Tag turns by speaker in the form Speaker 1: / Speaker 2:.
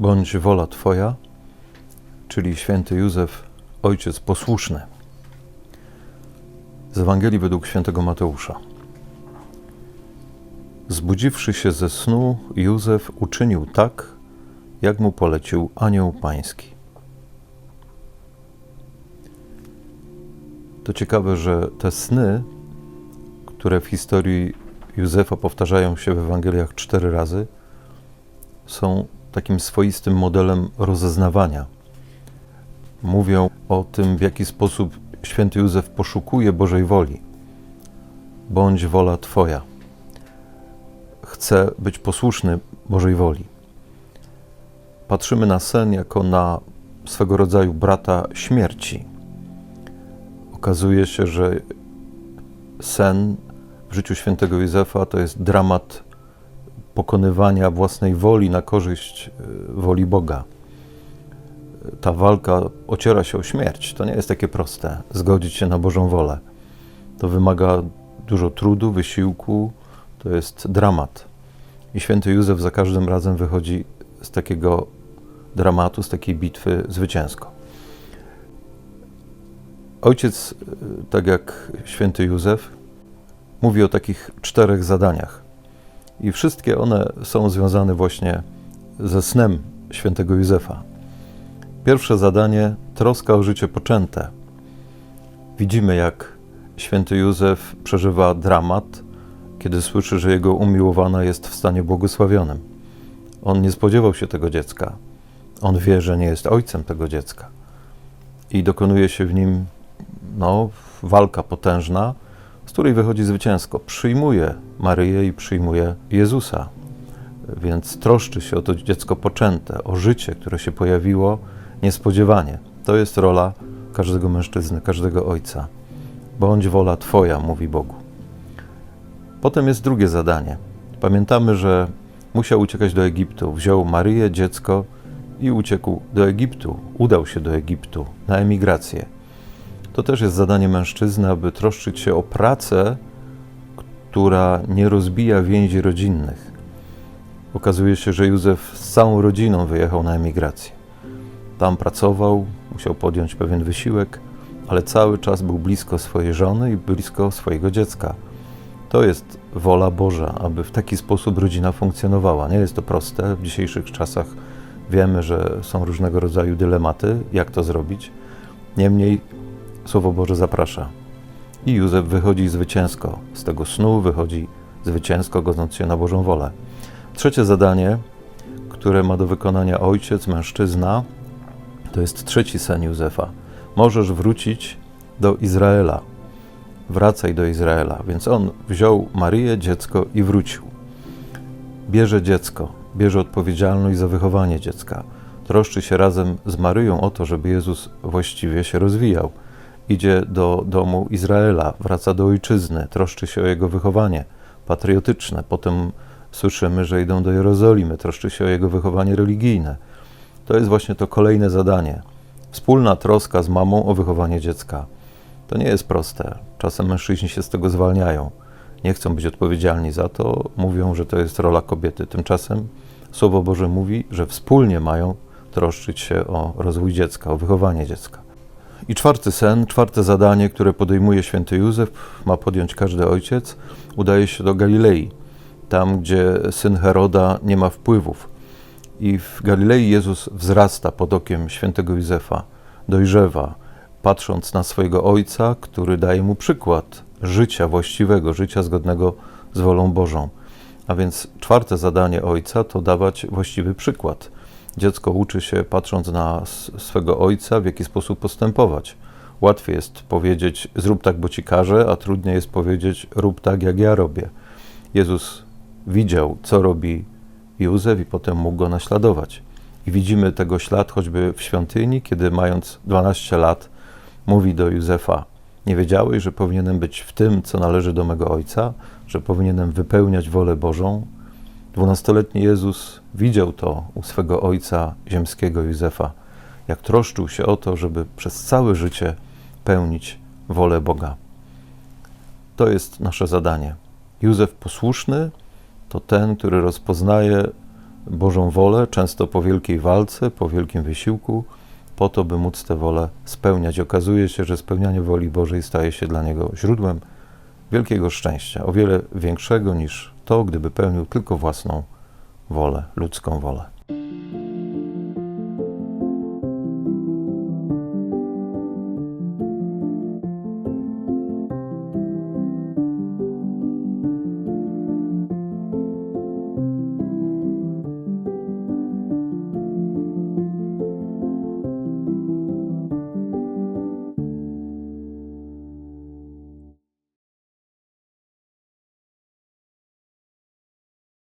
Speaker 1: Bądź wola Twoja, czyli święty Józef, ojciec posłuszny. Z Ewangelii według świętego Mateusza. Zbudziwszy się ze snu, Józef uczynił tak, jak mu polecił anioł pański. To ciekawe, że te sny, które w historii Józefa powtarzają się w Ewangeliach 4 razy, są takim swoistym modelem rozeznawania. Mówią o tym, w jaki sposób święty Józef poszukuje Bożej woli. Bądź wola Twoja. Chce być posłuszny Bożej woli. Patrzymy na sen jako na swego rodzaju brata śmierci. Okazuje się, że sen w życiu świętego Józefa to jest dramat pokonywania własnej woli na korzyść woli Boga. Ta walka ociera się o śmierć. To nie jest takie proste, zgodzić się na Bożą wolę. To wymaga dużo trudu, wysiłku, to jest dramat. I święty Józef za każdym razem wychodzi z takiego dramatu, z takiej bitwy zwycięsko. Ojciec, tak jak święty Józef, mówi o takich 4 zadaniach. I wszystkie one są związane właśnie ze snem świętego Józefa. Pierwsze zadanie, troska o życie poczęte. Widzimy, jak święty Józef przeżywa dramat, kiedy słyszy, że jego umiłowana jest w stanie błogosławionym. On nie spodziewał się tego dziecka. On wie, że nie jest ojcem tego dziecka. I dokonuje się w nim walka potężna, z której wychodzi zwycięsko. Przyjmuje Maryję i przyjmuje Jezusa. Więc troszczy się o to dziecko poczęte, o życie, które się pojawiło niespodziewanie. To jest rola każdego mężczyzny, każdego ojca. Bądź wola Twoja, mówi Bogu. Potem jest drugie zadanie. Pamiętamy, że musiał uciekać do Egiptu. Wziął Maryję, dziecko i uciekł do Egiptu. Udał się do Egiptu na emigrację. To też jest zadanie mężczyzny, aby troszczyć się o pracę, która nie rozbija więzi rodzinnych. Okazuje się, że Józef z całą rodziną wyjechał na emigrację. Tam pracował, musiał podjąć pewien wysiłek, ale cały czas był blisko swojej żony i blisko swojego dziecka. To jest wola Boża, aby w taki sposób rodzina funkcjonowała. Nie jest to proste. W dzisiejszych czasach wiemy, że są różnego rodzaju dylematy, jak to zrobić. Niemniej Słowo Boże zaprasza. I Józef wychodzi zwycięsko z tego snu, wychodzi zwycięsko, godząc się na Bożą wolę. Trzecie zadanie, które ma do wykonania ojciec, mężczyzna, to jest 3 sen Józefa. Możesz wrócić do Izraela. Wracaj do Izraela. Więc on wziął Maryję, dziecko i wrócił. Bierze dziecko, bierze odpowiedzialność za wychowanie dziecka. Troszczy się razem z Maryją o to, żeby Jezus właściwie się rozwijał. Idzie do domu Izraela, wraca do ojczyzny, troszczy się o jego wychowanie patriotyczne. Potem słyszymy, że idą do Jerozolimy, troszczy się o jego wychowanie religijne. To jest właśnie to kolejne zadanie. Wspólna troska z mamą o wychowanie dziecka. To nie jest proste. Czasem mężczyźni się z tego zwalniają. Nie chcą być odpowiedzialni za to, mówią, że to jest rola kobiety. Tymczasem Słowo Boże mówi, że wspólnie mają troszczyć się o rozwój dziecka, o wychowanie dziecka. I 4 sen, 4 zadanie, które podejmuje święty Józef, ma podjąć każdy ojciec, udaje się do Galilei, tam gdzie syn Heroda nie ma wpływów. I w Galilei Jezus wzrasta pod okiem świętego Józefa, dojrzewa, patrząc na swojego ojca, który daje mu przykład życia właściwego, życia zgodnego z wolą Bożą. A więc 4 zadanie ojca to dawać właściwy przykład. Dziecko uczy się, patrząc na swego ojca, w jaki sposób postępować. Łatwiej jest powiedzieć, zrób tak, bo ci każę, a trudniej jest powiedzieć, rób tak, jak ja robię. Jezus widział, co robi Józef i potem mógł go naśladować. I widzimy tego ślad choćby w świątyni, kiedy mając 12 lat mówi do Józefa, nie wiedziałeś, że powinienem być w tym, co należy do mego ojca, że powinienem wypełniać wolę Bożą? 12-letni Jezus widział to u swego ojca ziemskiego Józefa, jak troszczył się o to, żeby przez całe życie pełnić wolę Boga. To jest nasze zadanie. Józef posłuszny to ten, który rozpoznaje Bożą wolę, często po wielkiej walce, po wielkim wysiłku, po to, by móc tę wolę spełniać. Okazuje się, że spełnianie woli Bożej staje się dla niego źródłem wielkiego szczęścia, o wiele większego niż to, gdyby pełnił tylko własną wolę, ludzką wolę.